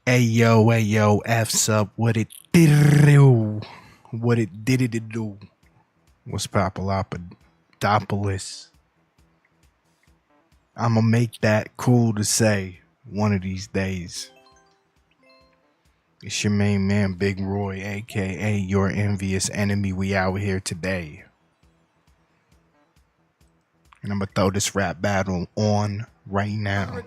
Hey yo, F's up. What it did do? What it did it do? What's Papalopodopolis? I'ma make that cool to say one of these days. It's your main man, Big Roy, aka your envious enemy. We out here today. And I'm gonna throw this rap battle on right now.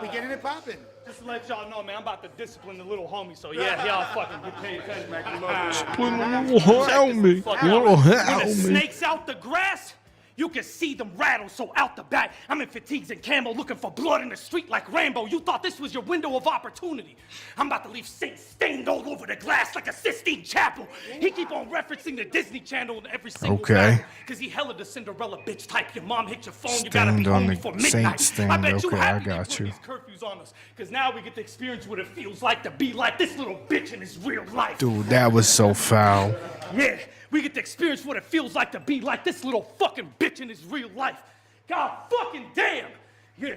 We getting it popping. Just to let y'all know, man, I'm about to discipline the little homie, so yeah, y'all fucking get paid attention, man. Discipline the little homie. When the snake's out the grass, you can see them rattle, so out the back, I'm in fatigues and camo looking for blood in the street like Rambo. You thought this was your window of opportunity. I'm about to leave saints stained all over the glass like a Sistine Chapel. He keep on referencing the Disney Channel in every single battle, because he hella the Cinderella bitch type. Your mom hit your phone, you gotta be home before midnight. I bet you happy they put these curfews on us, because now we get to experience what it feels like to be like this little bitch in his real life. Dude, that was so foul. Yeah, we get to experience what it feels like to be like this little fucking bitch in his real life. God fucking damn. Yeah.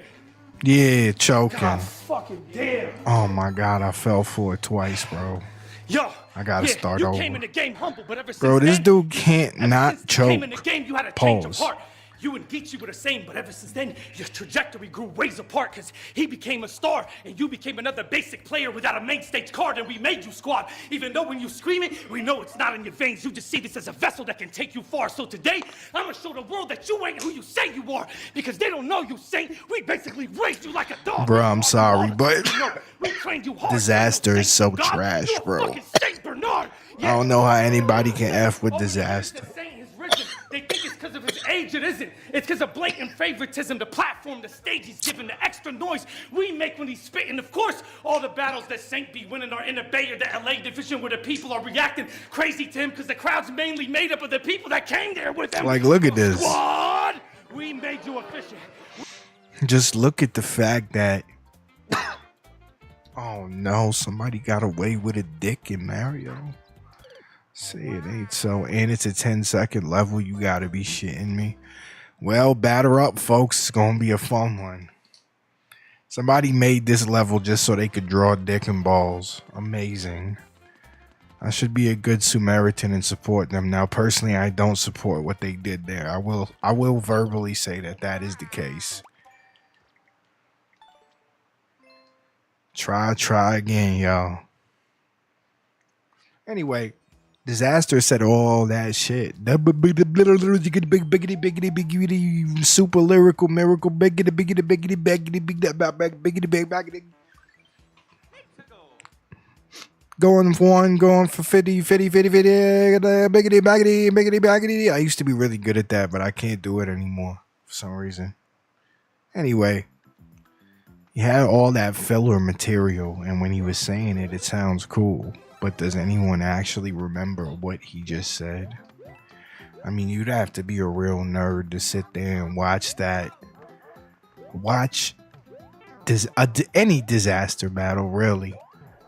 Yeah, choking. God fucking damn. Oh my God, I fell for it twice, bro. Yo, I gotta start over. You came in the game humble, but ever since bro, this then, dude can't not choke. Came in the game, you had to change your heart. You and Geechee were the same, but ever since then, your trajectory grew ways apart, because he became a star, and you became another basic player without a main stage card, and we made you squad. Even though when you scream it, we know it's not in your veins. You just see this as a vessel that can take you far. So today, I'm gonna show the world that you ain't who you say you are, because they don't know you, Saint. We basically raised you like a dog. Bro, I'm sorry, but we trained you hard. Disaster is so trash, bro. I don't know how anybody can F with Disaster. They think it's because of his age. It isn't. It's because of blatant favoritism, the platform, the stage he's given, the extra noise we make when he's spitting. Of course, all the battles that Saint be winning are in the Bay or the LA division, where the people are reacting crazy to him because the crowd's mainly made up of the people that came there with him. Like, look at this. Squad, we made you efficient. Just look at the fact that, oh no, somebody got away with a dick in Mario. Say it ain't so, and it's a 10-second level. You gotta be shitting me. Well, batter up, folks. It's gonna be a fun one. Somebody made this level just so they could draw dick and balls. Amazing. I should be a good Samaritan and support them. Now, personally, I don't support what they did there. I will verbally say that that is the case. Try again, y'all. Anyway. Disaster said all that shit. Super lyrical miracle. Going for one, going for 50. I used to be really good at that, but I can't do it anymore for some reason. Anyway, he had all that filler material, and when he was saying it, it sounds cool. But does anyone actually remember what he just said? I mean, you'd have to be a real nerd to sit there and watch that. Watch any Disaster battle, really.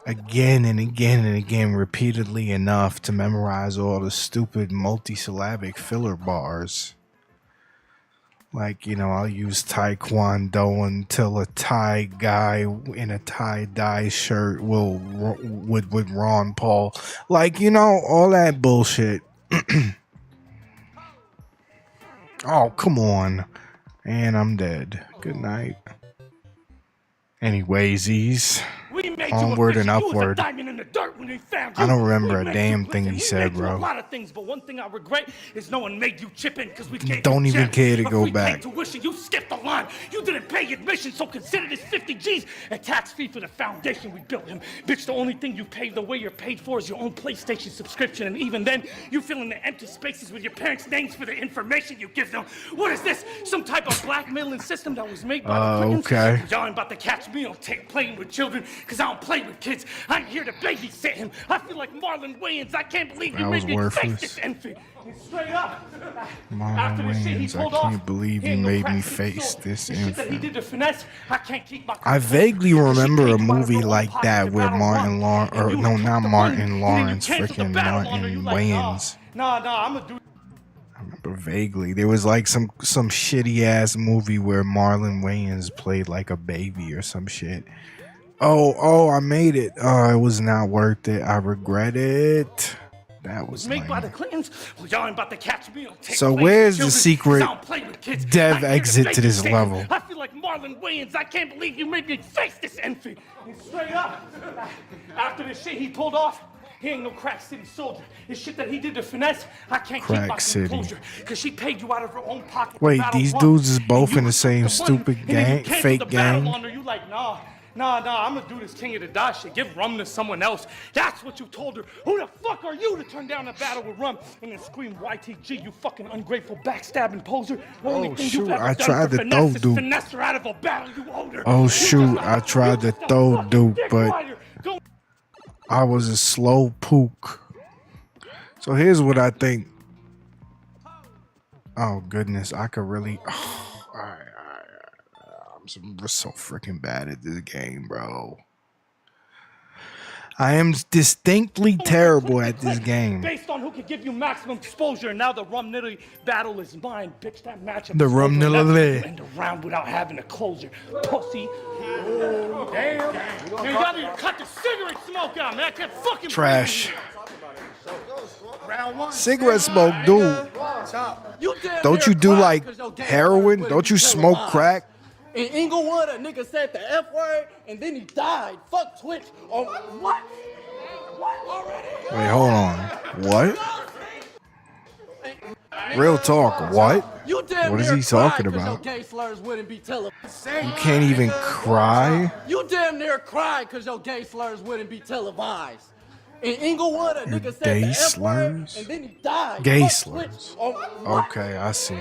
Again and again and again, repeatedly enough to memorize all the stupid multisyllabic filler bars. Like, you know, I'll use Taekwondo until a Thai guy in a tie-dye shirt with Ron Paul. Like, you know, all that bullshit. Oh, come on. And I'm dead. Good night. Anyways, onward and upward. I don't remember a damn thing he said, bro. A lot of things, but one thing I regret is no one made you chip in, because we don't even care to go back. Tuition, you skipped the line. You didn't pay admission, so consider this 50 G's a tax fee for the foundation we built him. Bitch, the only thing you pay the way you're paid for is your own PlayStation subscription, and even then, you fill in the empty spaces with your parents' names for the information you give them. What is this? Some type of blackmailing system that was made by the okay. Y'all ain't about to catch me on tape playing with children, because I don't play with kids. I'm here to babysit him. I feel like Marlon Wayans. I can't believe you made me face this envy. Straight up. Marlon Wayans, I can't believe you made me face this envy. I vaguely remember a movie like that where Martin Lawrence, or no, not Martin Lawrence, freaking Martin Wayans. Nah, I'm gonna do. I remember remember vaguely. There was like some shitty ass movie where Marlon Wayans played like a baby or some shit. Oh, I made it. Oh, it was not worth it. I regret it. That was made by the lame. Clintons. Well, y'all ain't about to catch me. So where's the secret dev exit to this level? I feel like Marlon Wayans. I can't believe you made me face this envy. And straight up, after the shit he pulled off, he ain't no Crack City soldier. The shit that he did to Finesse, I can't keep my composure. Because she paid you out of her own pocket. Wait, these dudes is both in the same stupid gang, fake gang? You like, nah, I'm gonna do this King of the Dot shit. Give rum to someone else. That's what you told her. Who the fuck are you to turn down a battle with rum and then scream YTG, you fucking ungrateful backstabbing poser? Oh shoot, I tried to throw Duke. Finesse her out of a battle you owed her. Oh shoot, I tried to throw Duke, but I was a slow pook. So here's what I think. Oh goodness, I could really. I'm so freaking bad at this game, bro. I am distinctly terrible at this game. Based on who can give you maximum exposure, and now the Rum Nitty battle is mine. Bitch, that matchup. The Rum Nitty. End the round without having a closure. Pussy. Oh, damn. Man, y'all need to cut the cigarette smoke out, man. I can't fucking trash. Cigarette smoke, dude. Don't you do like heroin? Don't you smoke crack? In Inglewood, a nigga said the F word and then he died. Fuck Twitch. Or what? What already? Wait, hold on. What? Real talk. What? What is he talking about? You can't even cry? You damn near cried because your gay slurs wouldn't be televised. In Inglewood, a nigga said the F word and then he died. Gay slurs. Okay, I see.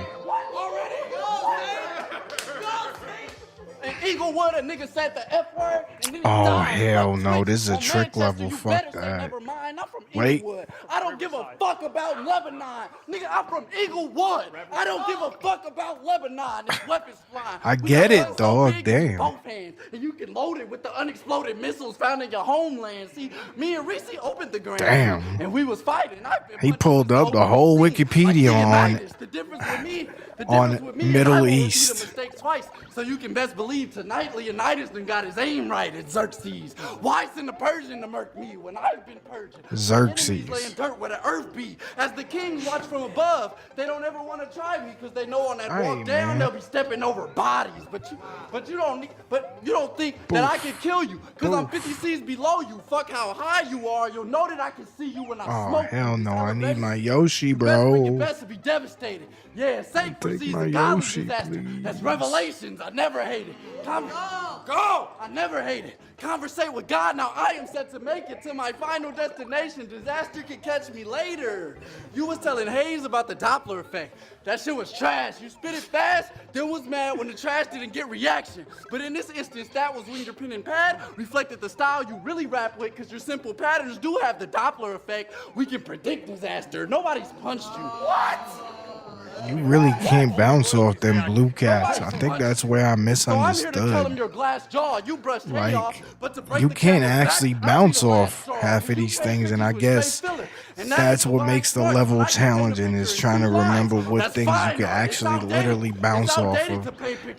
Inglewood, a nigga said the F word and then he oh died. hell no, this is a trick level. Fuck that. Wait. I don't give a fuck about Lebanon. Nigga, I'm from Inglewood. I don't give a fuck about Lebanon. This weapons flying. I get it, dog. Damn. Both hands, and you can load it with the unexploded missiles found in your homeland. See, me and Reese opened the ground. Damn. And we was fighting. He pulled up the whole Wikipedia on Middle East. Twice, so you can best believe tonight Leonidas done got his aim right at Xerxes. Why send the Persian to murk me when I've been purging? Xerxes. Laying dirt where the earth be. As the kings watch from above, they don't ever want to try me because they know on that walk down they'll be stepping over bodies. But you don't think that I can kill you because I'm 50 C's below you. Fuck how high you are. You'll know that I can see you when I smoke. Oh hell no! I need my Yoshi, bro. Your best to be devastated. Yeah, safe for season college disaster. That's revelations. I never hated. Go! I never hated. Conversate with God. Now I am set to make it to my final destination. Disaster can catch me later. You was telling Hayes about the Doppler effect. That shit was trash. You spit it fast, then was mad when the trash didn't get reaction. But in this instance, that was when your pen and pad reflected the style you really rap with, because your simple patterns do have the Doppler effect. We can predict disaster. Nobody's punched you. What? You really can't bounce off them blue cats. I think that's where I misunderstood. Like, you can't actually bounce off half of these things, and I guess that's what makes the level challenging, is trying to remember what things you can actually literally bounce off of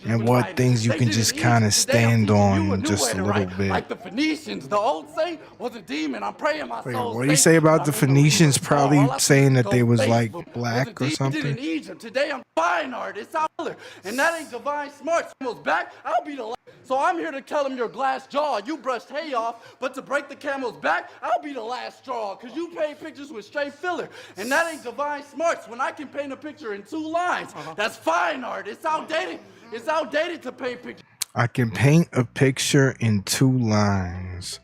and what things you can just kind of stand on just a little bit. Like the Phoenicians, the old saint was a demon. I'm praying my soul. What do you say about the Phoenicians? Probably saying that they was like black or something. Today I'm fine art, it's out there. And that ain't divine smart. Camel's back, I'll be the last. So I'm here to tell him your glass jaw. You brushed hay off, but to break the camel's back, I'll be the last straw. Cause you paint pictures with straight filler. And that ain't divine smarts when I can paint a picture in 2 lines. That's fine art, it's outdated. It's outdated to paint pictures. I can paint a picture in 2 lines.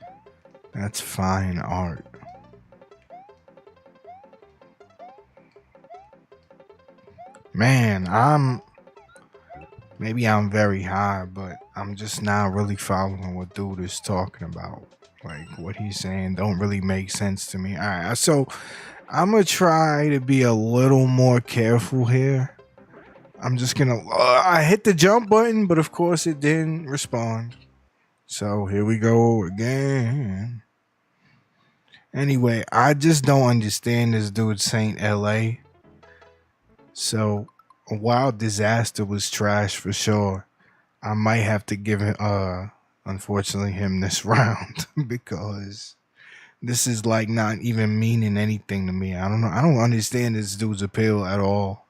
That's fine art. Man, maybe I'm very high, but I'm just not really following what dude is talking about. Like, what he's saying don't really make sense to me. All right, so I'm gonna try to be a little more careful here. I'm just gonna, I hit the jump button, but of course it didn't respond. So here we go again. Anyway, I just don't understand this dude saying LA. So while Disaster was trash for sure, I might have to give it, unfortunately, him this round because this is like not even meaning anything to me. I don't know. I don't understand this dude's appeal at all.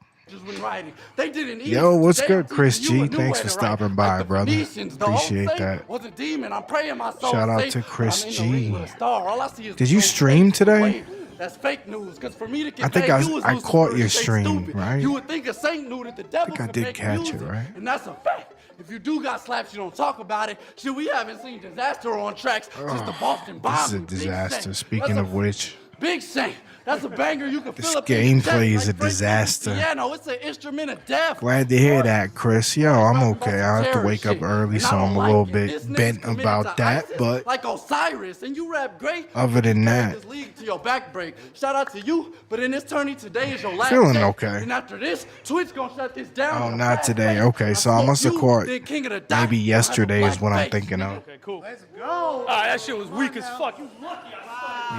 They didn't eat. Yo, what's Today good, I'm Kris teaching you G? a new Thanks way for to stopping write. by, Like the brother. Phoenicians, the Appreciate old that. was a demon. I'm praying my soul Shout out safe, to but Kris I'm in the G. ring with a star. All I see is Did the you same stream face. today? Wait, that's fake news. Because for me to get I think paid, I you was caught Lucifer, your stay stream, stupid. right? You would think a saint knew that the devil I could did make catch it, music, right? and that's a fact. If you do got slaps, you don't talk about it. Shit, we haven't seen Disaster on tracks since the Boston Bomb. This is a disaster. Speaking of which, Big Saint. That's a banger you can this fill up in your chest gameplay is like a Frank disaster. Lucas piano. It's an instrument of death. Glad to hear that, Chris. Yo, I'm Rapping okay. about I some have to wake terrorist up shit, early, and I so don't I'm a like little it. bit This nigga's bent committed about to that. ISIS But like Osiris, and you rap great. other than that, This league to your back break. Shout out to you, but in this tourney today is your last feeling day. okay. And after this, Twitch gonna shut this down. Oh, in a not fast today. pace. Okay, so I smoke must have you, caught then king of the dot, maybe you have a yesterday is black what I'm face, thinking nigga. of. Okay, cool. Let's go. That shit was weak as fuck. You lucky.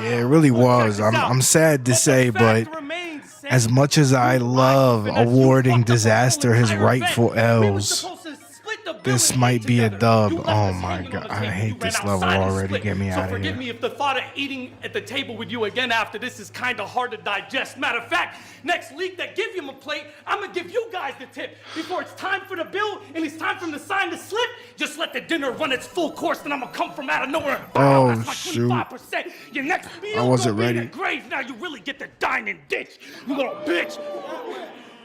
Yeah, it really was. I'm sad to say, but as much as I love awarding Disaster his rightful L's, this might be a dub. Oh my god, I hate this level already. Get me out of forgive me here. if the thought of eating at the table with you again after this is kind of hard to digest. Matter of fact, next league that give him a plate, I'm gonna give you guys the tip. Before it's time for the bill and it's time for him to sign the slip, just let the dinner run its full course, then I'm gonna come from out of nowhere and Oh, that's my shoot. 25%. Your next meal I wasn't gonna be ready. the grave. Now you really get the dining ditch, you little bitch.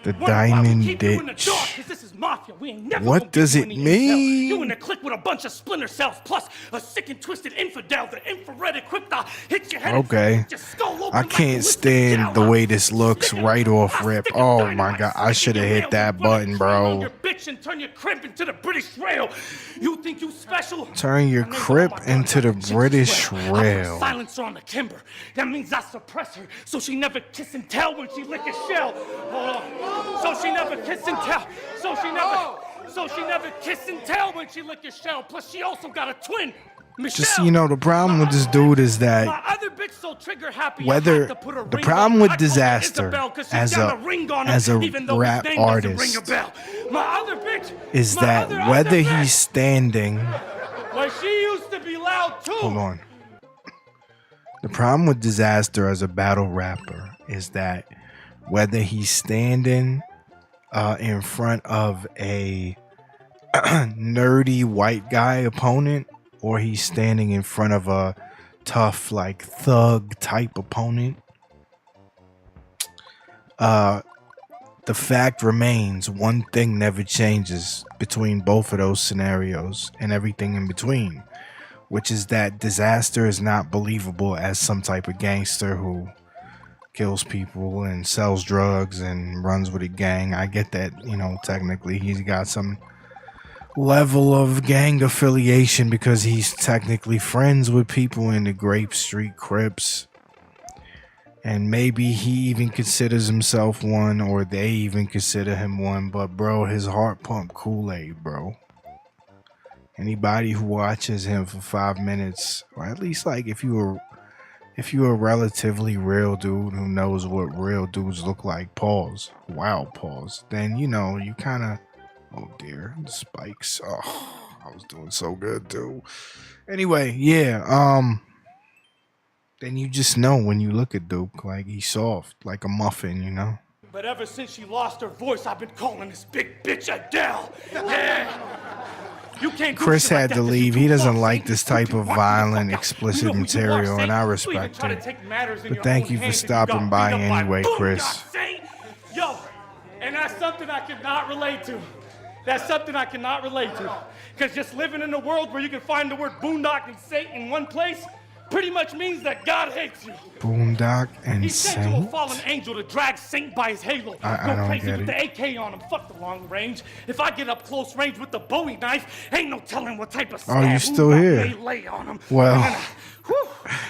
The Wonder why we diamond keep you in the ditch. dark, 'cause this is mafia. We ain't never What gonna does give it you any intel. mean? You in a clique with a bunch of splinter cells, plus a sick and twisted infidel. The infrared equipped to hit your head. Okay. And your skull open I like can't ballistic stand the gel. way this looks right off rip. Stick a Oh dynamite my god, I stick should in have your hit nail that and run a button, train on bro. your bitch and turn your crib into the British Rail. You think you special? Turn your I named crib all my into the guns like a British chicken's rail. I put a Rail. silencer on the Kimber. That means I suppress her, so she never kiss and tell when she lick a shell. Hold on. So she never kiss and tell. So she never kiss and tell when she lick a shell. Plus she also got a twin. Michelle. Just, you know, the problem with this dude is that My other bitch so trigger happy, I whether had to put a the ring problem on. with I call her Disaster Isabel 'cause she's as got a- a ring on her, as a even though his rap name doesn't ring a artist bell. My other bitch is my that other whether bitch, he's standing, well, she used to be loud too. hold on. The problem with Disaster as a battle rapper is that whether he's standing in front of a nerdy white guy opponent or he's standing in front of a tough like thug type opponent, the fact remains, one thing never changes between both of those scenarios and everything in between, which is that Disaster is not believable as some type of gangster who kills people and sells drugs and runs with a gang. I get that, you know, technically he's got some level of gang affiliation because he's technically friends with people in the Grape Street Crips. And maybe he even considers himself one, or they even consider him one. But bro, his heart pump Kool-Aid, bro. Anybody who watches him for 5 minutes, or at least like if you're a relatively real dude who knows what real dudes look like, pause, wow, pause, then you know you kind of, oh dear, the spikes. Oh, I was doing so good too. Anyway, yeah, then you just know when you look at Duke, like he's soft, like a muffin, you know. But ever since she lost her voice, I've been calling this big bitch Adele. Yeah. You can't do Chris shit like had that to 'cause leave. you He too doesn't far, like see? this You type can of watch the violent, fuck out. explicit You know who you material, are, and I Saint? You even respect try to it. take matters in But your thank own you for hands and stopping got by beat up anyway, boom, Chris. God, Saint. Yo, and that's something I cannot relate to. That's something I cannot relate to. Because just living in a world where you can find the word boondock and saint in one place pretty much means that God hates you. Boondock and He sent you a Saint? fallen angel to drag Saint by his halo. I Go don't crazy get with it. the AK on him. Fuck the long range. If I get up close range with the Bowie knife, ain't no telling what type of Oh, you stab still move I here? may lay on him. Well,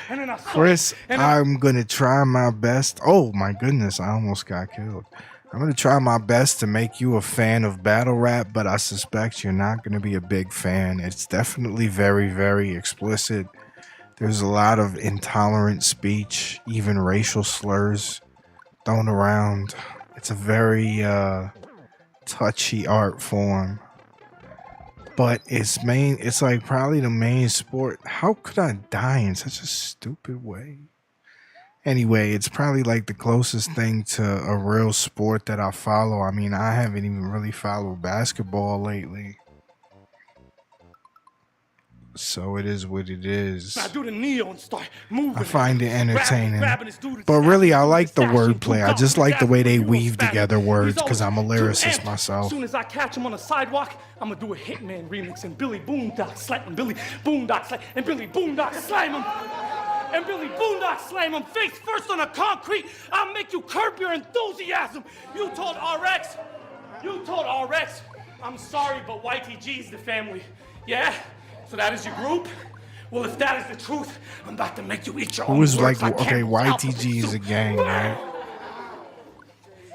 and then I saw Chris, it, and I- I'm gonna try my best. Oh my goodness, I almost got killed. I'm gonna try my best to make you a fan of battle rap, but I suspect you're not gonna be a big fan. It's definitely very, very explicit. There's a lot of intolerant speech, even racial slurs thrown around. It's a very touchy art form. But it's like probably the main sport. How could I die in such a stupid way? Anyway, it's probably like the closest thing to a real sport that I follow. I mean, I haven't even really followed basketball lately. So it is what it is. I do the kneel and start moving. I find it entertaining. But really, I like the wordplay. I just like the way they weave together words because I'm a lyricist myself. As soon as I catch him on the sidewalk, I'm going to do a Hitman remix and Billy Boondock slap him, Billy Boondock slap, and Billy Boondock slam him. And Billy Boondock slam him face first on the concrete. I'll make you curb your enthusiasm. You told RX. I'm sorry, but YTG's the family. Yeah? So that is your group? Well, if that is the truth, I'm about to make you eat your own. Who was like, okay, YTG is a gang, right?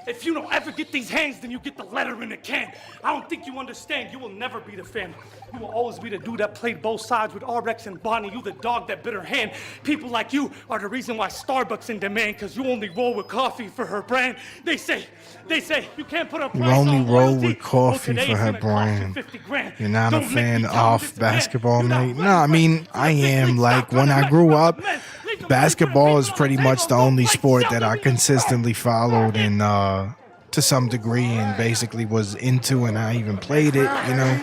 If you don't ever get these hands, then you get the letter in the can. I don't think you understand. You will never be the family. You will always be the dude that played both sides with RX and Bonnie. You the dog that bit her hand. People like you are the reason why Starbucks in demand, because you only roll with coffee for her brand. They say, you can't put a price on only roll loyalty. with coffee Well, for her today's gonna brand. cost you $50,000. You're not a Don't make fan me tell of this man. basketball, You're not mate? ready No, I mean, for I am. Like, when I grew up, basketball is pretty much the only sport that I consistently followed and, to some degree, and basically was into, and I even played it, you know.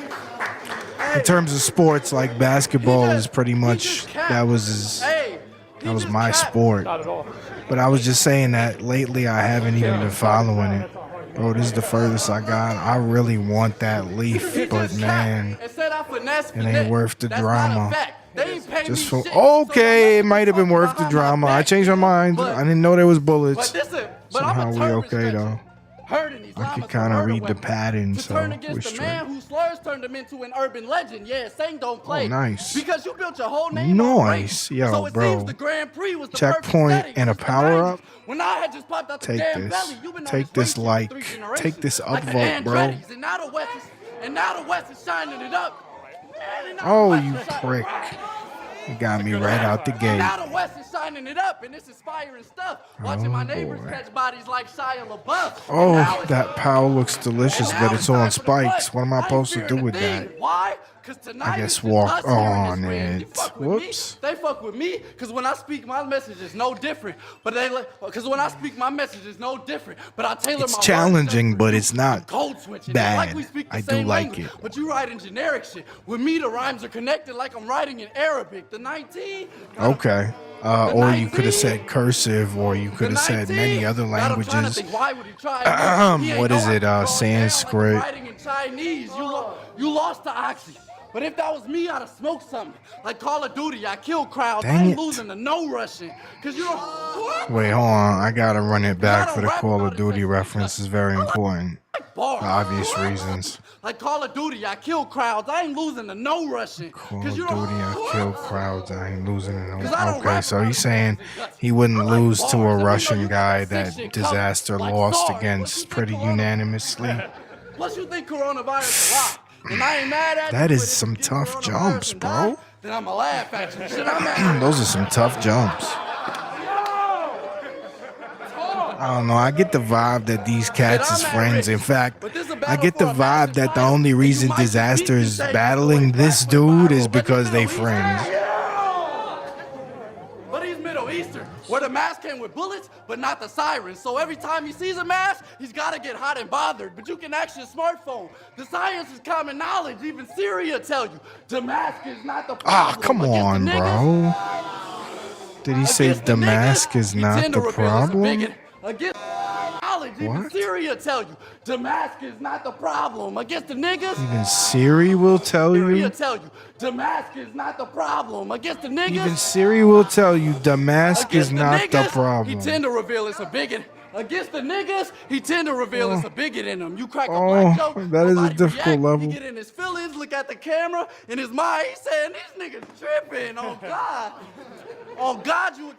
In terms of sports, like basketball is pretty much, that was my sport. But I was just saying that lately I haven't even been following it. Bro, this is the furthest I got. I really want that leaf, but man, it ain't worth the drama. Just for, okay, it might have been worth the drama. I changed my mind. I didn't know there was bullets. Somehow we okay though. I could kind of read the pattern, so we're straight. Man whose slurs turned him into an urban legend. Yeah, saying don't play. Oh, nice. Because you built your whole name. Nice. Yo, so it bro. seems the Grand Prix was the Checkpoint and a power up. When I had just popped out the Take damn this. belly, you've been Take this like. Take this upvote, bro. And now the West is shining it up. Oh, you prick. You got me right out the gate. Now the West is shining it up, and it's inspiring stuff. Watching my neighbors catch bodies like Shia LaBeouf. Oh, that pow looks delicious, but it's on spikes. What am I supposed to do with that? Why? Because tonight I guess walk on it. Whoops. They fuck with me because when I speak, my message is no different. But because when I speak, my message is no different. But I tailor It's my challenging, but it's not code switching. bad. Like we speak the I do same like language, it. But you write in generic shit. With me, the rhymes are connected like I'm writing in Arabic. The 19. Okay. Or you could have said cursive, or you could have said many other languages. What is it? Sanskrit. Writing in Chinese. You lost to Oxy. But if that was me, I'd have smoked something. Like Call of Duty, I kill crowds. Dang I ain't it. losing to no Russian. Cause you don't. Wait, hold on. I gotta run it back for the Call of Duty reference. Is very important. For obvious reasons. Like Call of Duty, I kill crowds. I ain't losing to no Russian. Call of Duty, I kill crowds. I ain't losing to no. Okay, so he's saying he wouldn't lose to a Russian guy that Disaster lost against pretty unanimously. Plus, you think coronavirus a lot. And I ain't mad at That you, is but if some you get tough coronavirus jumps, and bro. die, then I'ma laugh at you. Shit, I'm at. Those are some tough jumps. I don't know. I get the vibe that these cats is friends. In fact, I get the vibe that the only reason Disaster is battling this dude is because they friends. But he's Middle Eastern, where the mask came with bullets, but not the sirens. So every time he sees a mask, he's got to get hot and bothered. But you can ask your smaartphone. The science is common knowledge. Even Syria tell you the mask is not the problem. Ah, come on, bro. Did he say the mask is not the problem? Against knowledge, even Syria tell you the mask is not the problem. Against the niggas, even Siri will tell you. The mask is not the problem. Against the niggas, even Siri will tell you the mask is not the problem. He tend to reveal it's a bigot. Against the niggas, he tend to reveal it's a bigot in him. You crack a black joke, that is a difficult level. He get in his feelings, look at the camera, in his mind, he's saying these niggas tripping. Oh God, oh God, you.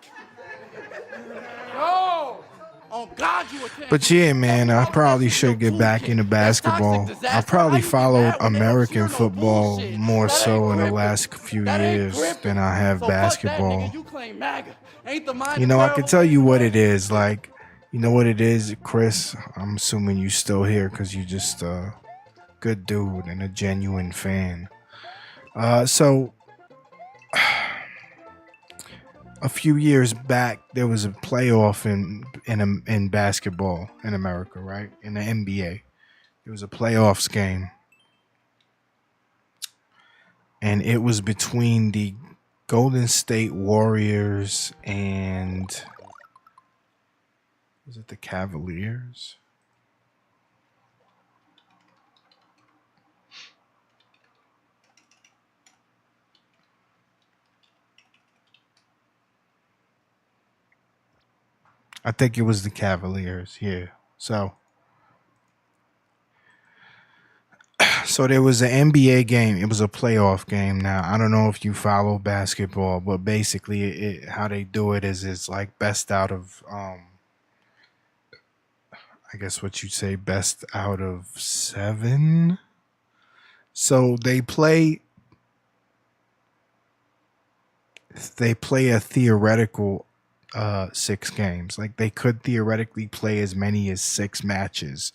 No. Oh God, you but yeah, man, I probably should get back into basketball. I probably followed American football more so in the last few years than I have basketball. You know, I can tell you what it is. Like, You know what it is, Chris? I'm assuming you still here because you just a good dude and a genuine fan. So a few years back, there was a playoff in basketball in America, right? In the NBA, it was a playoffs game, and it was between the Golden State Warriors and was it the Cavaliers? I think it was the Cavaliers. Yeah. So there was an NBA game. It was a playoff game. Now I don't know if you follow basketball, but basically, how they do it is it's like best out of I guess what you'd say best out of 7. So they play a theoretical 6 games. Like they could theoretically play as many as 6 matches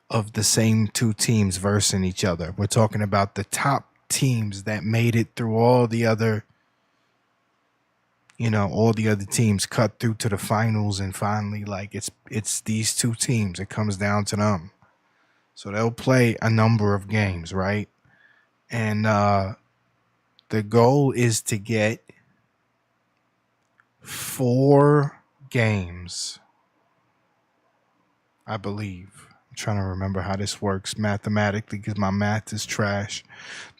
of the same 2 teams versing each other. We're talking about the top teams that made it through all the other teams cut through to the finals, and finally like it's these 2 teams. It comes down to them. So they'll play a number of games, right? And the goal is to get 4 games, I believe. I'm trying to remember how this works mathematically because my math is trash.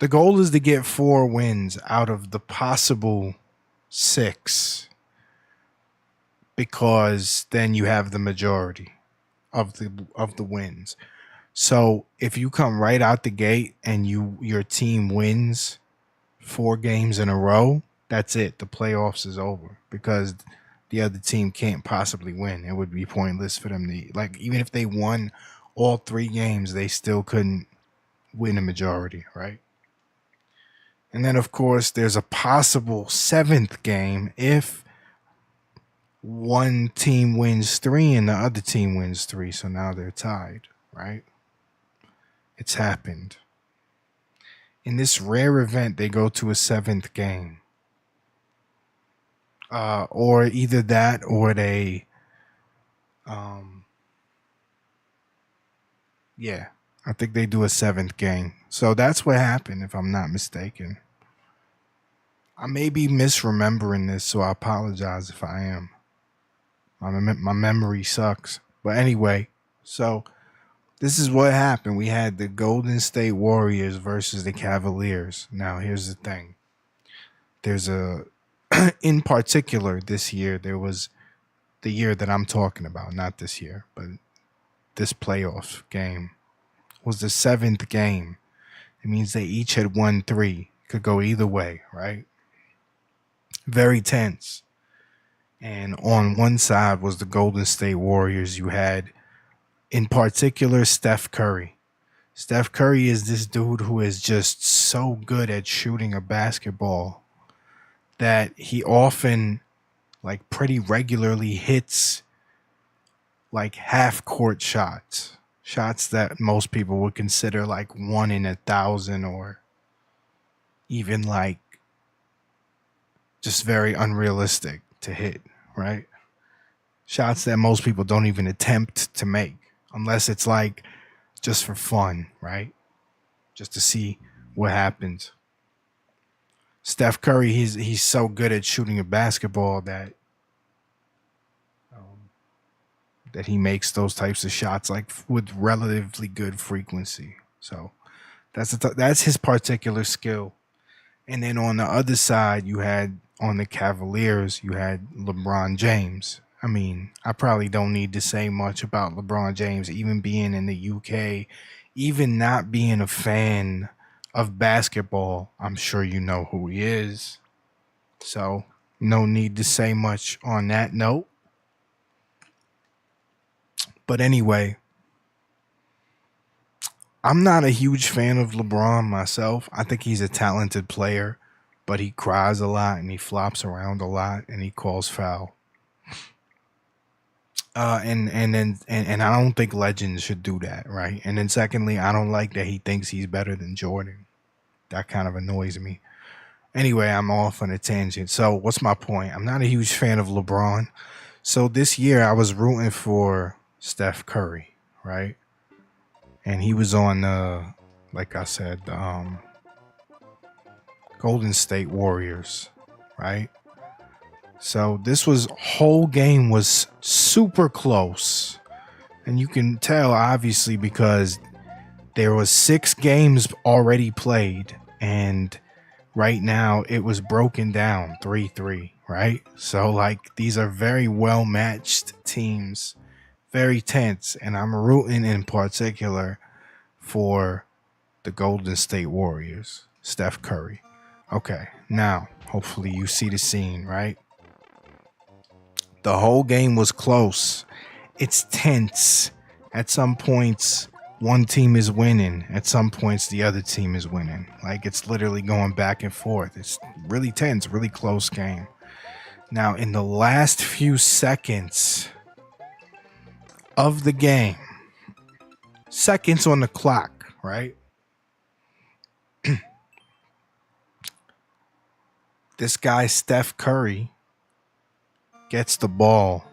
The goal is to get 4 wins out of the possible 6, because then you have the majority of the wins. So if you come right out the gate and your team wins 4 games in a row, that's it. The playoffs is over because the other team can't possibly win. It would be pointless for them to, like, even if they won all 3 games, they still couldn't win a majority, right? And then of course there's a possible 7th game if one team wins 3 and the other team wins 3. So now they're tied, right? It's happened. In this rare event, they go to a 7th game. Or either that or they yeah, I think they do a 7th game. So that's what happened, if I'm not mistaken. I may be misremembering this, so I apologize if I am. My memory sucks. But anyway, so this is what happened. We had the Golden State Warriors versus the Cavaliers. Now, here's the thing. In particular, this year, there was the year that I'm talking about, not this year, but this playoff game was the 7th game. It means they each had won 3. Could go either way, right? Very tense. And on one side was the Golden State Warriors. You had, in particular, Steph Curry. Steph Curry is this dude who is just so good at shooting a basketball that he often, like pretty regularly, hits like half court shots that most people would consider like 1 in 1,000 or even like just very unrealistic to hit, right? Shots that most people don't even attempt to make unless it's like just for fun, right? Just to see what happens. Steph Curry, he's so good at shooting a basketball that he makes those types of shots like with relatively good frequency. So that's his particular skill. And then on the other side, you had on the Cavaliers, you had LeBron James. I mean, I probably don't need to say much about LeBron James, even being in the UK, even not being a fan of basketball. I'm sure you know who he is. So no need to say much on that note. But anyway, I'm not a huge fan of LeBron myself. I think he's a talented player, but he cries a lot and he flops around a lot and he calls foul. And I don't think legends should do that, right? And then secondly, I don't like that he thinks he's better than Jordan. That kind of annoys me. Anyway, I'm off on a tangent. So what's my point? I'm not a huge fan of LeBron. So this year I was rooting for Steph Curry, right? And he was on like I said, Golden State Warriors, right? So this whole game was super close. And you can tell obviously because there was 6 games already played and right now it was broken down 3-3, right? So like these are very well matched teams, very tense, and I'm rooting in particular for the Golden State Warriors, Steph Curry. Okay, now hopefully you see the scene, right? The whole game was close. It's tense. At some points, one team is winning. At some points, the other team is winning. Like, it's literally going back and forth. It's really tense, really close game. Now, in the last few seconds of the game, seconds on the clock, right? This guy, Steph Curry, gets the ball,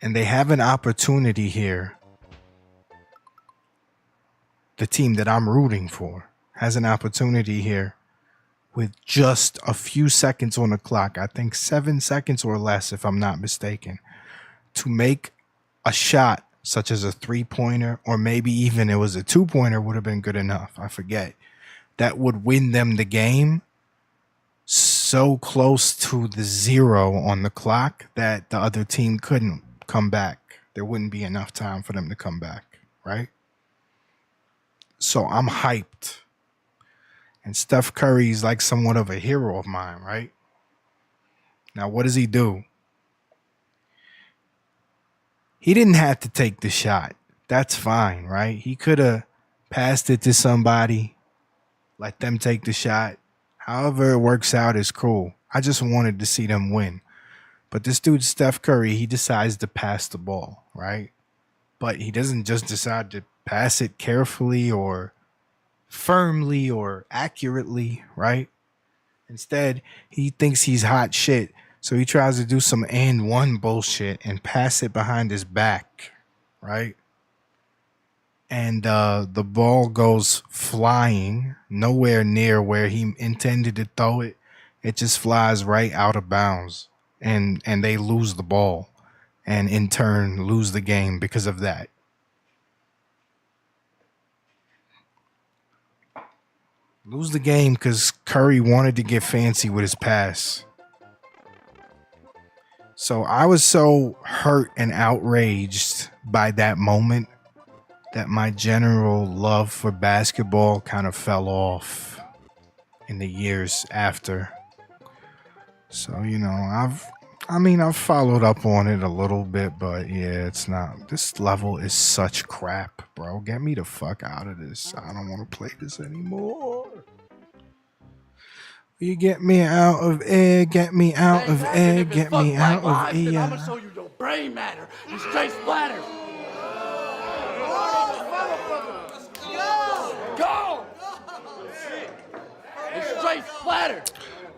and they have an opportunity here. The team that I'm rooting for has an opportunity here with just a few seconds on the clock. I think 7 seconds or less, if I'm not mistaken, to make a shot such as a 3-pointer, or maybe even it was a 2-pointer would have been good enough. I forget. That would win them the game. So close to the 0 on the clock that the other team couldn't come back. There wouldn't be enough time for them to come back, right? So I'm hyped. And Steph Curry's like somewhat of a hero of mine, right? Now, what does he do? He didn't have to take the shot. That's fine, right? He could have passed it to somebody, let them take the shot. However it works out is cool. I just wanted to see them win. But this dude, Steph Curry, he decides to pass the ball, right? But he doesn't just decide to pass it carefully or firmly or accurately, right? Instead, he thinks he's hot shit. So he tries to do some and one bullshit and pass it behind his back, right? And the ball goes flying nowhere near where he intended to throw it. It just flies right out of bounds, and they lose the ball, and in turn lose the game because of that. Lose the game because Curry wanted to get fancy with his pass. So I was so hurt and outraged by that moment that my general love for basketball kind of fell off in the years after. So, you know, I've followed up on it a little bit, but yeah, it's not. This level is such crap, bro. Get me the fuck out of this. I don't want to play this anymore. You get me out of air, get me out of air, get me out of air. I'm gonna show you your brain matter. You straight splatter. Go! It's straight splatter.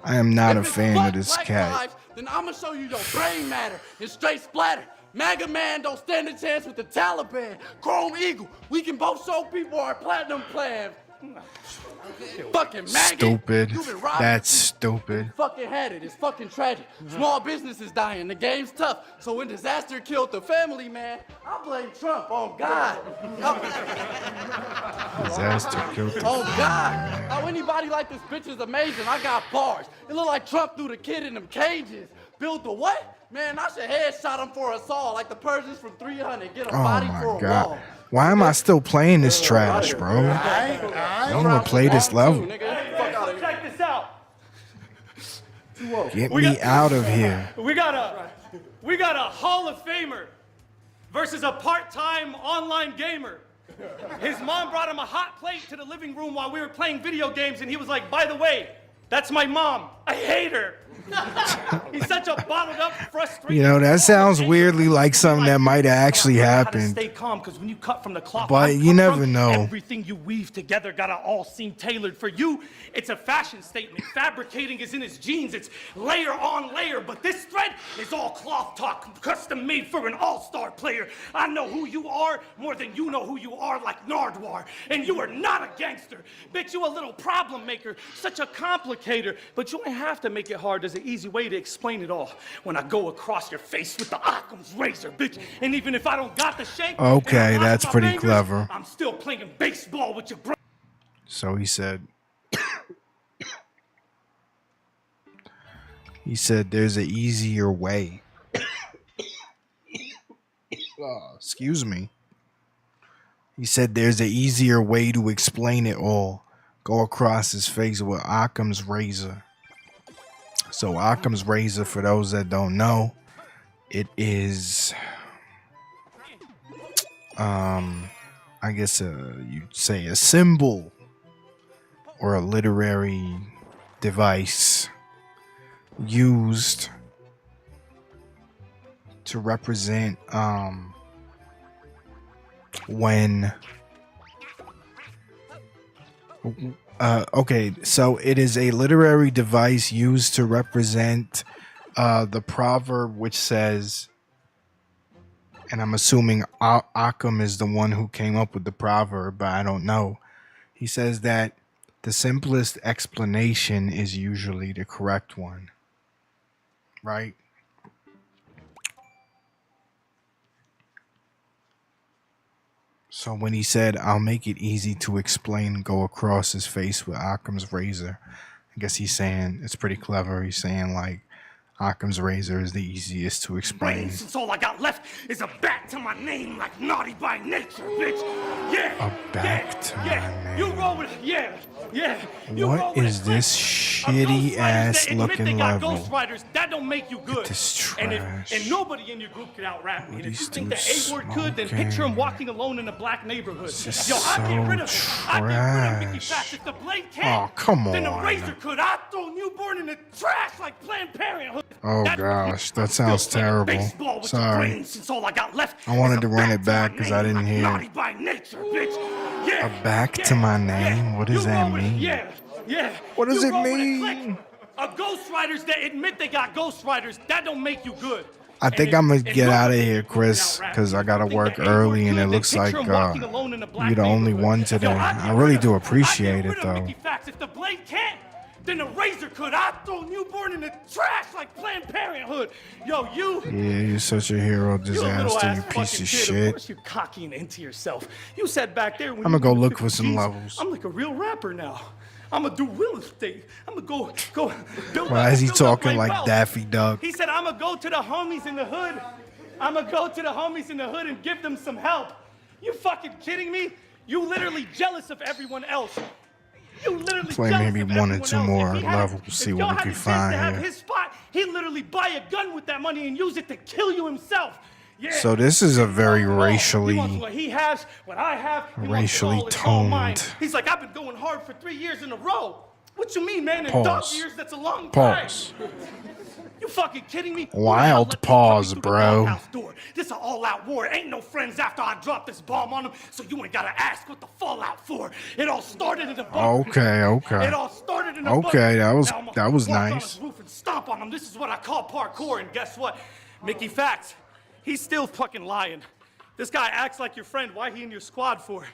I am not a If it's fan fuck of this Black cat. Lives, then I'm gonna show you your brain matter. It's straight splatter. MAGA man don't stand a chance with the Taliban. Chrome Eagle, we can both show people our platinum plan. Fucking maggot. Stupid. You been robbing That's people. stupid. Fucking had it. It's fucking tragic. Small business is dying. The game's tough. So when disaster killed the family, man, I blame Trump on God. Disaster killed the Oh God! How anybody like this bitch is amazing. I got bars. It look like Trump threw the kid in them cages. Built the what? Man, I should headshot him for assault like the Persians from 300. Get a body for Oh a my wall. god. Why am I still playing this trash, bro? I don't want to play this level. Check this out. Get me out of here. We got a Hall of Famer versus a part-time online gamer. His mom brought him a hot plate to the living room while we were playing video games, and he was like, "By the way, That's my mom. I hate her. He's such a bottled up, frustrated. You know, that sounds weirdly like something that might have actually happened. Stay calm, because when you cut from the cloth, but you never know. Everything you weave together gotta all seem tailored. For you, it's a fashion statement. Fabricating is in his genes. It's layer on layer. But this thread is all cloth talk, custom made for an all-star player. I know who you are more than you know who you are, like Nardwar. And you are not a gangster. Bitch, you a little problem maker, such a complicator. But you ain't have to make it hard. There's an easy way to explain it all. When I go across your face with the Occam's razor, bitch. And even if I don't got the shape, okay, that's pretty fingers, clever. I'm still playing baseball with your bro. So he said, there's an easier way. Excuse me. He said there's an easier way to explain it all. Go across his face with Occam's razor. So Occam's razor, for those that don't know, it is, I guess you'd say a symbol or a literary device used to represent when okay, so it is a literary device used to represent the proverb which says, and I'm assuming Occam is the one who came up with the proverb, but I don't know. He says that the simplest explanation is usually the correct one, right? So when he said, I'll make it easy to explain, go across his face with Occam's razor, I guess he's saying, it's pretty clever. He's saying, like, Occam's razor is the easiest to explain. Since all I got left is a back to my name, like naughty by nature, bitch. Yeah. A back to my name. You roll with yeah. What is this shitty ass looking level? Ghost Riders, that don't make you good. This trash. And nobody in your group can out-rap me. And if you think the A-word smoking? could, then picture him walking alone in a black neighborhood. This Yo, is I get rid of so him. I get rid of Mickey trash. Facts. If the blade can't, Oh, come then the on. razor could. I throw newborn in the trash like Planned Parenthood. Oh gosh, that sounds terrible. Sorry. Since all I got left I wanted is to a run back it back to my because I name, didn't like hear naughty it. by nature, bitch. Yeah, A back to my name? What does that mean? Yeah. What does You it roll with a mean? click. A Ghost Riders that admit they got Ghost Riders, that don't make you good. I think I'm gonna get out of here, Chris, because I gotta work early and it looks like you're the only one today. I really do appreciate it though. If the blade can't, then the razor could. I throw newborn in the trash like Planned Parenthood. Yo, you. Yeah, you're such a hero disaster, you piece of shit. Of course you're cocky and into yourself. You said back there when I'm you gonna go were look for some G's, levels. I'm like a real rapper now. I'm gonna do real estate. I'm gonna go build Why is he build up talking my like wealth. Daffy Duck? He said, I'm gonna go to the homies in the hood. I'm gonna go to the homies in the hood and give them some help. You fucking kidding me? You literally jealous of everyone else. You literally Play jealous maybe of one or everyone two else. more If he had- levels, if see y'all what we had can the chance find to have here. his spot, he'd literally buy a gun with that money and use it to kill you himself. Yeah. So this is a very He racially wants what he has, what I have. He wants racially it all, it's all mine. toned. He's like, I've been going hard for 3 years in a row. What you mean, man? In Pause. dog years, that's a long Pause. time. You fucking kidding me? Wild Let this pause, puppy through the bro. doghouse door. This an all-out war. Ain't no friends after I drop this bomb on them, so you ain't gotta ask what the fallout for. It all started in the bunker. Okay. It all started in the Okay, bunker. that was- Now I'ma that was walk on nice. his roof and stomp on him. This is what I call parkour. And guess what? Mickey Facts, he's still fucking lying. This guy acts like your friend. Why he in your squad for?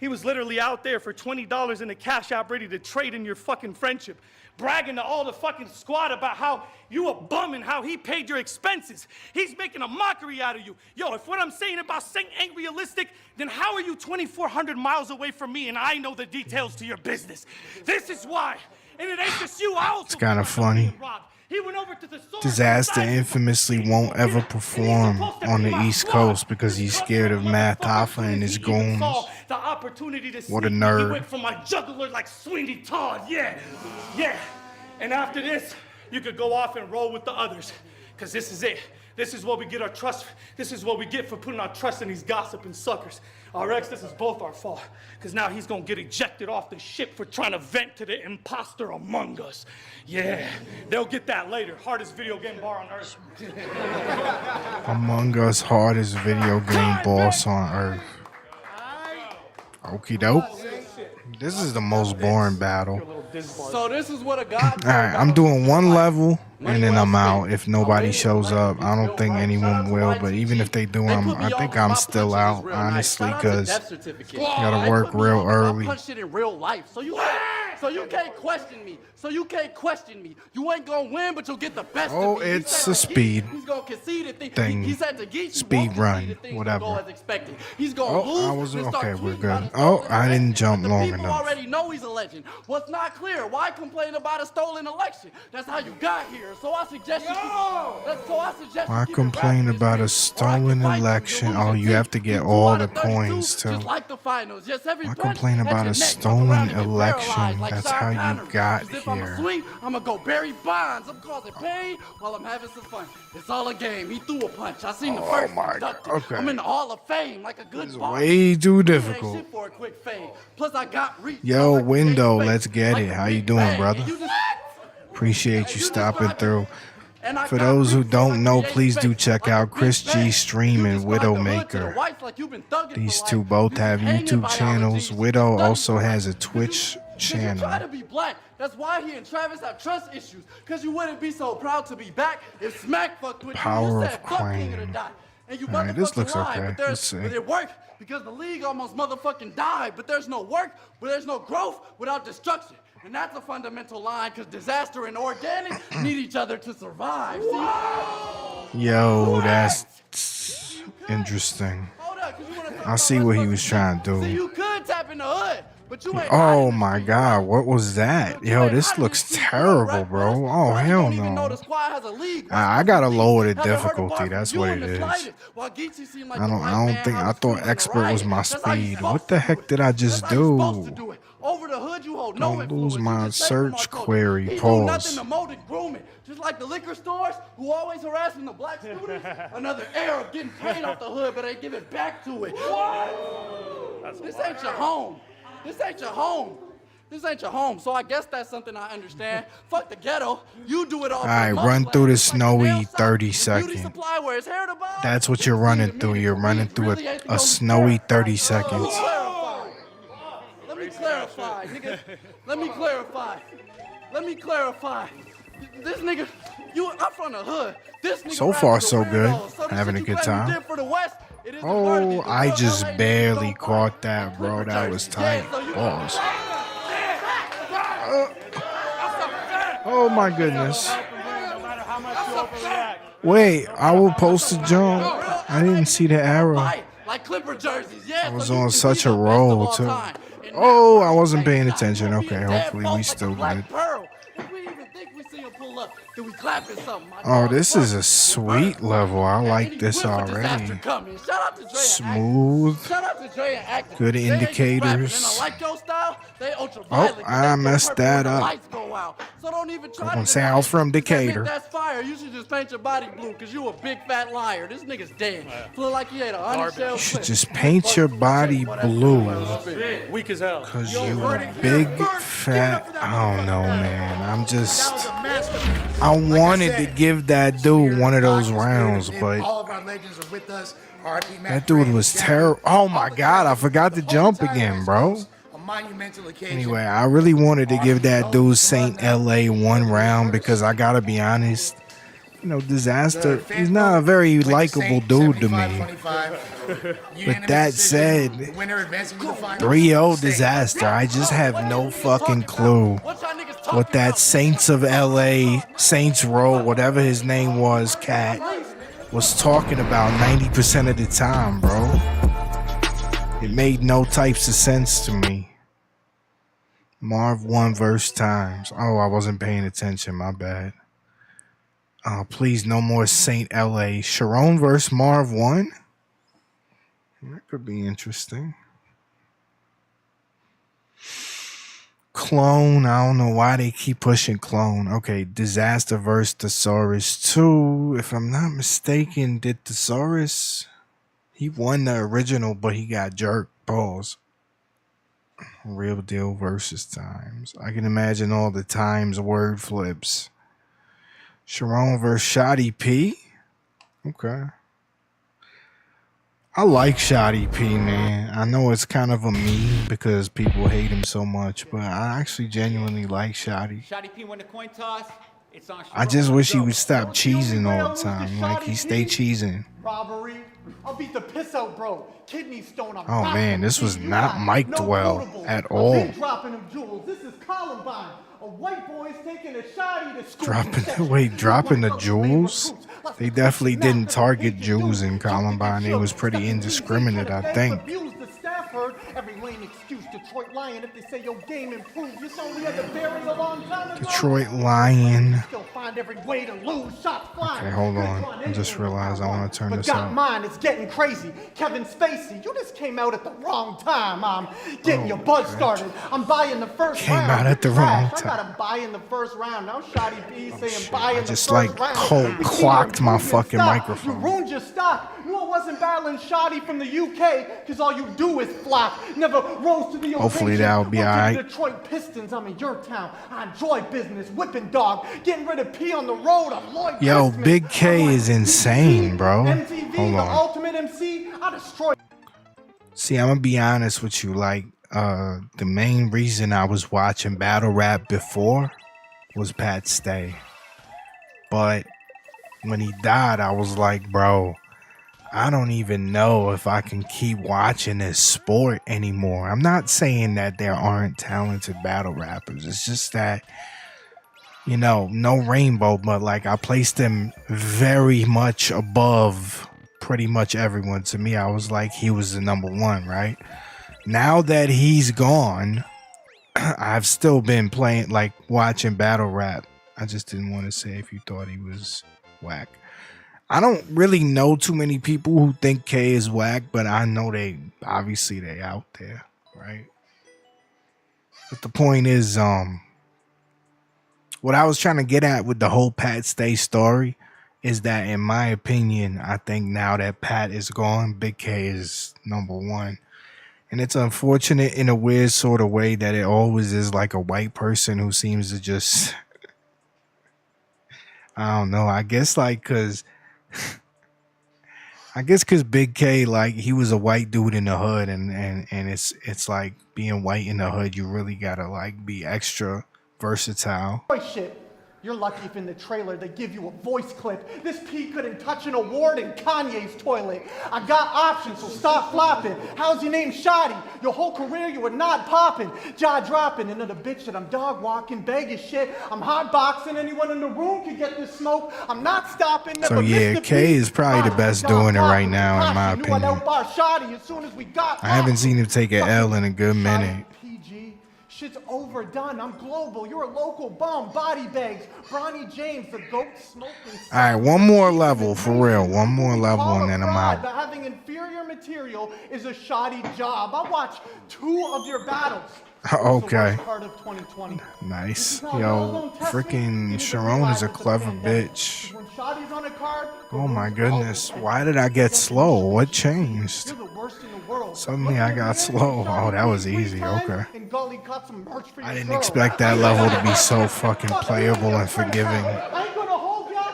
He was literally out there for $20 in a cash app ready to trade in your fucking friendship. Bragging to all the fucking squad about how you a bum and how he paid your expenses. He's making a mockery out of you. Yo, if what I'm saying about Saint ain't realistic, then how are you 2,400 miles away from me and I know the details to your business? This is why. And it ain't just you. I also It's kinda funny. He went over to the store Disaster infamously won't ever perform on the East Coast because he's scared of Math Hoffa and his goons. What a nerd. He went for my juggler like Sweeney Todd, yeah. And after this, you could go off and roll with the others. Cause this is it. This is what we get our trust. This is what we get for putting our trust in these gossiping suckers. Our ex, this is both our fault. Because now he's going to get ejected off the ship for trying to vent to the imposter among us. Yeah, they'll get that later. Hardest video game bar on earth. Among Us, hardest video game boss on earth. Okie doke. This is the most boring battle. So this is what a god. Alright, I'm doing one level and then I'm out. If nobody shows up, I don't think anyone will. But even if they do, I think I'm still out, honestly, because I gotta work real early. I punched it in real life, so you can't question me. You ain't gonna win, but you'll get the best. Oh, of me. it's a speed He's gonna concede the thing. He said to Geet, Speed run, whatever. Go as expected. He's gonna lose. I was okay. We're tweeting good. about Oh, his I didn't jump the long people enough. already know he's a legend. What's not clear? Why complain about a stolen election? That's how you got here. So I suggest Why complain about a stolen election? Oh, you have to get all the points too. Like the finals. Yes, Why complain about a stolen election? That's how you got if I'm here. sweet, I'm gonna go Barry Bonds. I'm causing pain while I'm having some fun. It's all a game. He threw a punch. I seen the first. My God. Okay. I'm in the Hall of Fame like a good It's boss. way too Ain't difficult. shit for a quick fade. Plus I got reach. Yo, Like a Window, big let's get like it. a How you big doing, bang. brother? And you just- Appreciate you stopping through. And I For got those who reach don't like know, a please do big check bang. out Like a Kris big G bang. stream You and describe the hood to the Widowmaker. whites like you've been thugging These for two life. both You have just hanging YouTube by channels. allergies. Widow You also study has a for life. Twitch You try channel. to be black. That's why he and Travis have trust issues. Because you wouldn't be so proud to be back if Smack fucked with Power you. You of said fuck King of the Crane. Dot. And you Alright, this motherfucking looks lied, okay. but Let's see. but it worked because the league almost motherfucking died. But there's no work, but there's no growth without destruction. And that's a fundamental line because disaster and organic need each other to survive. See? Yo, that's interesting. Hold up, 'cause you wanna talk I about see what he motherfucking was trying to See, do. you could tap in the hood, but you ain't Oh hiding my the God, what was that? Yo, this looks terrible, bro. Oh, hell no. I gotta lower the difficulty. That's what it is. I thought expert was my speed. What the heck did I just do? Over the hood, you hold Don't no lose influence. my You just say from search our culture, query. he do Pause. nothing to mold and groom it. Just like the liquor stores who always harassing the black students. Another era of getting paid off the hood, but they give it back to it. This ain't your home. This ain't your home. This ain't your home. So I guess that's something I understand. Fuck the ghetto. You do it all. All right, run through the snowy 30 second. That's what you're running through. You're running through a snowy 30 seconds. Let me clarify, nigga. Let me clarify. This nigga, I'm from the hood. This nigga So far, rapping so the good. weirdos. So the Having shit a good you claim you time. did for the West, it isn't Oh, worthy. The I real just LA niggas barely don't caught fight. that, bro. Clipper That was jerseys. tight. Yeah, so you- Pause. Oh my goodness. Wait, I will post a jump. I didn't see the arrow. Like Clipper jerseys. Yeah, I was so you on can such be a the best of roll, all too. time. And Oh, now, I wasn't paying thank God, attention. you'll be Okay, a dead hopefully boss we like still a black good. pearl. If we even think we see him pull up, then we clapping something. Oh, this is a sweet level. I like this already. Smooth. Shout out to Dre and Acton. Good They ain't just rapping, indicators. and I like your style. They ultra Oh, violent. I messed that up. Lights go out. So don't even try I'm gonna to say I deny was it. from If that Decatur. That's fire. You should just paint your body blue because you a big fat liar. This nigga's dead. Feel like he ate a honey shell. You should just paint your body blue. Weak as hell. Cause you a big fat, I don't know, man. I wanted to give that dude one of those rounds, but that dude was terrible. Oh my God, I forgot to jump again, bro. Anyway, I really wanted to give that dude Saint LA one round because I gotta be honest, you know, Disaster, he's not a very likable dude to me. But that said, 3-0 Disaster, I just have no fucking clue what that Saints of LA, Saints Row, whatever his name was, cat, was talking about 90% of the time, bro. It made no types of sense to me. Marv 1 verse times. Oh, I wasn't paying attention, my bad. Please, no more Saint LA. Sharon versus Marv 1? That could be interesting. Clone. I don't know why they keep pushing clone. Okay, Disaster vs. Thesaurus 2. If I'm not mistaken, did Thesaurus? He won the original, but he got jerked. Pause. Real deal versus times. I can imagine all the times word flips. Sharon vs. Shoddy P. Okay. I like Shoddy P, man. I know it's kind of a meme because people hate him so much, but I actually genuinely like Shoddy. Shoddy P won the coin toss. It's on. I just wish he would stop cheesing all the time. Like, he stay cheesing. Robbery. I'll beat the piss out, bro. Kidney stone. Oh, man, this was not mic'd well at all. Dropping them jewels. This is Columbine. A white boy's taking a shoddy to school. Dropping the jewels? They definitely didn't target Jews in Columbine. It was pretty indiscriminate, I think. Every lame excuse, Detroit Lion. If they say your game improved, you saw we had the Bears a long time ago. Detroit Lion. Still find every way to lose. Shots flying. Okay, hold on. I just realized I want to turn this up. up. Mine, it's getting crazy. Kevin Spacey, you just came out at the wrong time. I'm getting your buzz started. I'm buying the first round. Came out at the wrong time. I got him buying the first round. Now Shoddy B saying buying the first round. I just like cold clocked my fucking microphone. You ruined your stock. You know I wasn't battling Shoddy from the UK because all you do is flop. Never rose to the occasion. Hopefully that'll be alright. Detroit Pistons, I'm in your town. I enjoy business, whipping dog, getting rid of P on the road. I'm Lloyd Yo, Christmas. Big K is insane, bro. MTV, Hold the on. ultimate MC, I destroy. See, I'm gonna be honest with you. Like, the main reason I was watching battle rap before was Pat Stay. But when he died, I was like, bro, I don't even know if I can keep watching this sport anymore. I'm not saying that there aren't talented battle rappers. It's just that, you know, no Rainbow, but like I placed him very much above pretty much everyone. To me, I was like, he was the number one, right? Now that he's gone, I've still been playing, like watching battle rap. I just didn't want to say if you thought he was whack. I don't really know too many people who think K is whack, but I know they out there, right? But the point is, what I was trying to get at with the whole Pat Stay story is that, in my opinion, I think now that Pat is gone, Big K is number one. And it's unfortunate in a weird sort of way that it always is like a white person who seems to just, I don't know, I guess cause Big K, like, he was a white dude in the hood, and it's like being white in the hood, you really gotta like be extra versatile. Shit. You're lucky if in the trailer they give you a voice clip. This P couldn't touch an award in Kanye's toilet. I got options, so stop flopping. How's your name Shoddy? Your whole career you were not popping. Jaw dropping, another bitch that I'm dog walking, begging shit. I'm hot boxing, anyone in the room can get this smoke. I'm not stopping. So yeah, K is probably the best doing it right now, in my opinion. I haven't seen him take an L in a good minute. Shit's overdone. I'm global. You're a local bum. Body bags. Bronny James, the goat smoking. All right, one more level for real. One more level and then I'm out. But having inferior material is a shoddy job. I watched 2 of your battles. Okay. Part of 2020. Nice. Yo, freaking Sharon is a clever bitch. When Shoddy's on a card, oh my goodness. Why did I get slow? What changed? you're the worst in the world. Suddenly I got slow. Oh, that was easy. Okay. I didn't expect that level to be so fucking playable and forgiving. I ain't gonna hold ya.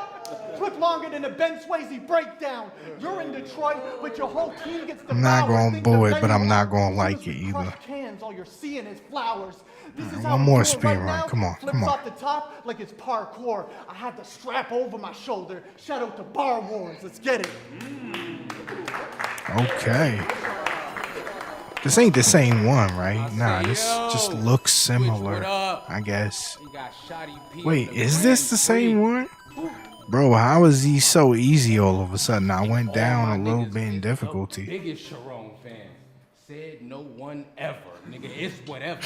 Took longer than a Ben Swayze breakdown. You're in Detroit, but your whole team gets I'm not gonna boo it, but I'm not gonna like it either. Cans, all you're seeing is flowers. This is one more speed run. Come on, come on. Off the top like it's parkour. I had the strap over my shoulder. Shout out to Bar Wars. Let's get it. Okay. This ain't the same one, right? Nah, this just looks similar, I guess. Wait, is this the same one? Bro, how is he so easy all of a sudden? I went down a little bit in difficulty. Biggest Sharon fan said no one ever, nigga. It's whatever.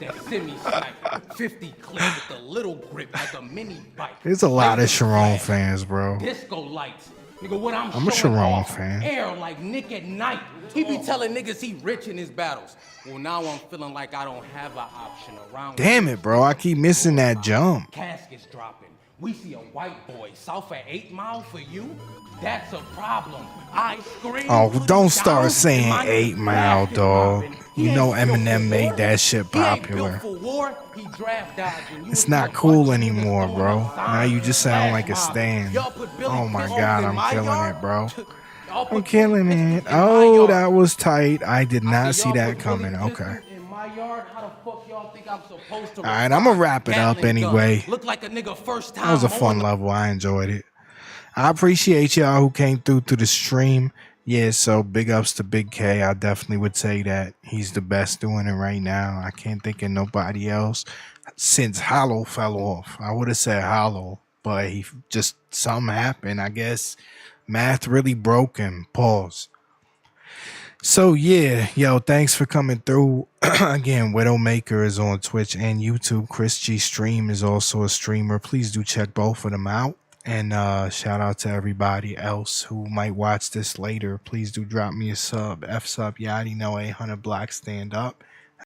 That semi-snipe, 50 clip with the little grip like a mini bike. There's a lot of Sharon fans, bro. Disco lights, nigga. What I'm a showing Sharon off, fan. Air like Nick at night. He be telling niggas he rich in his battles. Well, now I'm feeling like I don't have an option around. Damn it, bro. I keep missing that jump. Caskets dropping. We see a white boy south of 8 Mile for you. That's a problem. I scream. Oh, don't start saying 8 Mile, dog. You know Eminem made that shit popular. It's not cool anymore, bro. Now you just sound like a stan. Oh my god, I'm killing it, bro. I'm killing it. Oh, that was tight. I did not see that coming. Okay. Alright, I'm gonna wrap it up anyway. That was a fun level. I enjoyed it. I appreciate y'all who came through to the stream. Yeah, so big ups to Big K. I definitely would say that he's the best doing it right now. I can't think of nobody else since Hollow fell off. I would have said Hollow, but he just something happened. I guess math really broke him. Pause. So yeah, yo, thanks for coming through. Again, Widowmaker is on Twitch and YouTube. Kris G Stream is also a streamer. Please do check both of them out. And shout out to everybody else who might watch this later. Please do drop me a sub. F sub, you already know 800 Black stand up.